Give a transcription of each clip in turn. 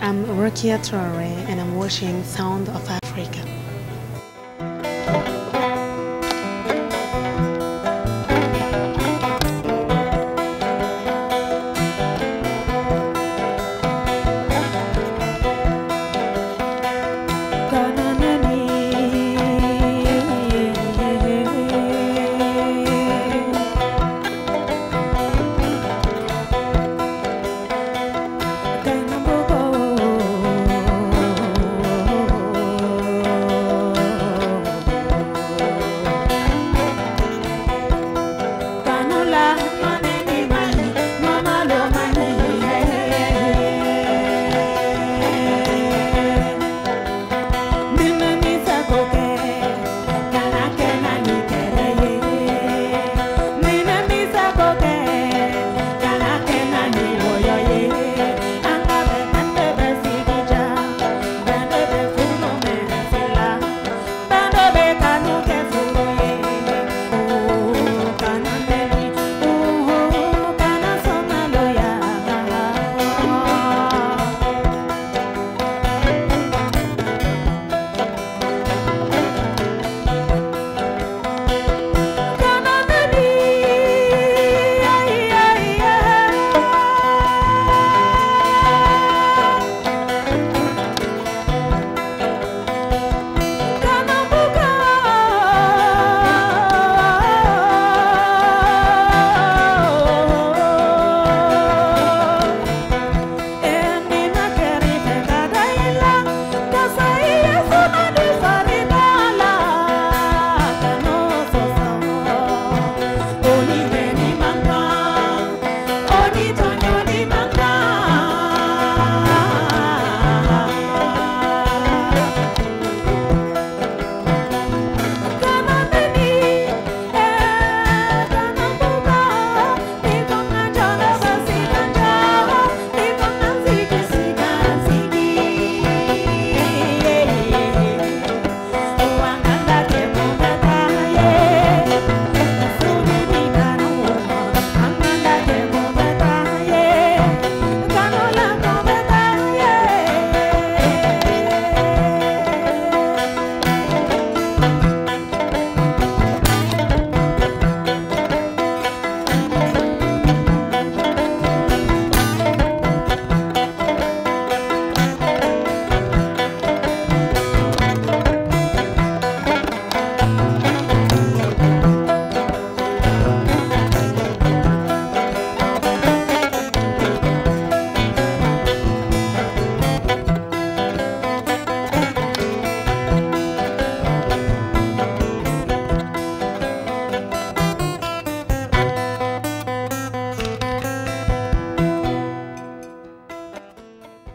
I'm Rokia Traore and I'm watching Sound of Africa.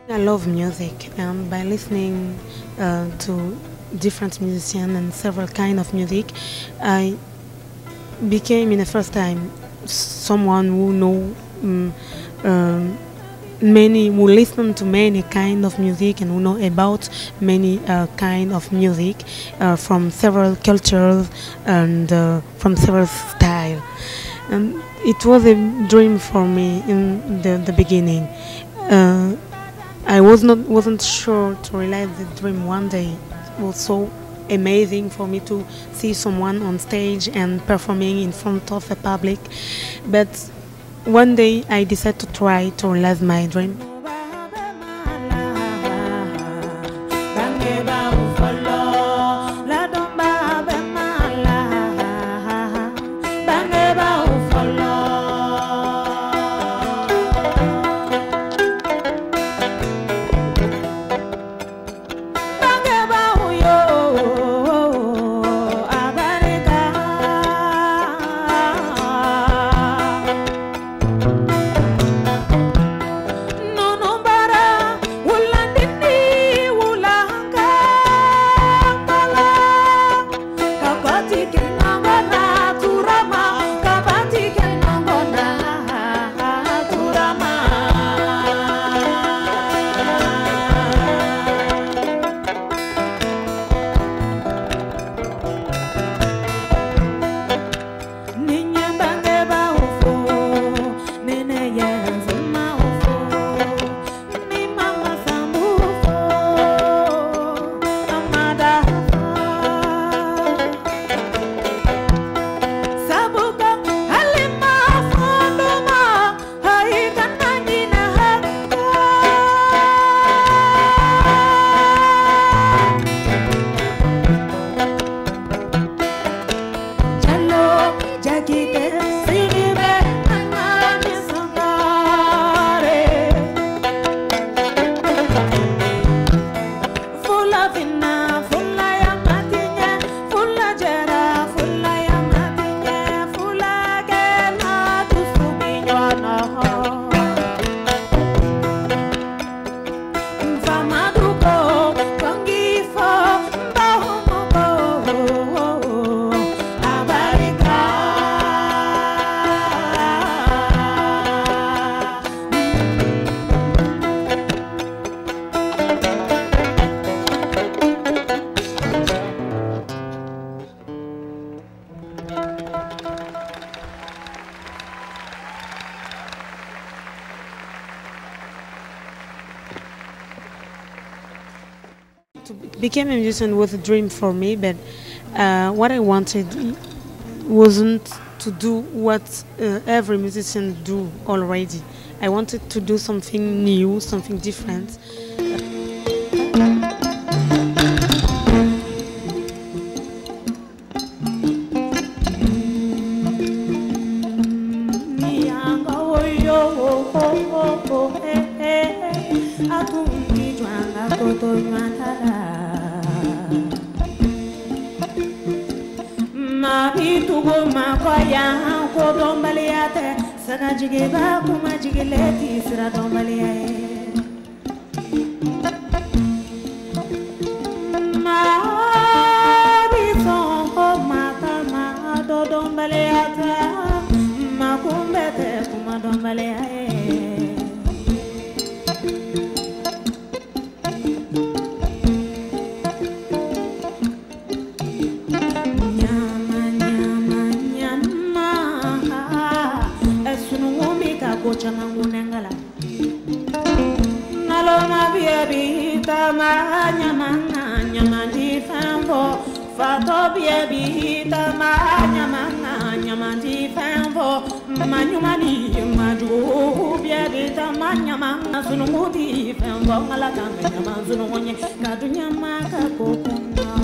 I love music, and by listening to different musicians and several kind of music, I became in the first time someone who know who listen to many kind of music and who know about many kind of music from several cultures and from several styles. And it was a dream for me in the beginning. I wasn't sure to realize the dream one day. It was so amazing for me to see someone on stage and performing in front of a public. But one day I decided to try to realize my dream. became a musician was a dream for me, but what I wanted wasn't to do what every musician do already. I wanted to do something new, something different. Tugo makoya ko dombaliate saga jige ba kuma jige leti sira dombalia ma bi son ko mata ma do dombaliate ma kumbete kuma dombalia Chamangunengala Naloma biabita ma nyamanga nyamandi fambo Fato biabita ma nyamanga nyamandi fambo Manyumani maju biabita ma nyamanga sunumuti fambo Malakanga nyaman sunumonye kadunya maka kokuna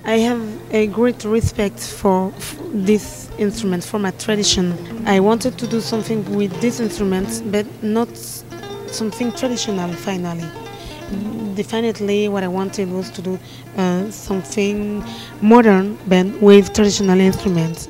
I have a great respect for this instrument, for my tradition. I wanted to do something with this instrument, but not something traditional finally. Definitely what I wanted was to do something modern but with traditional instruments.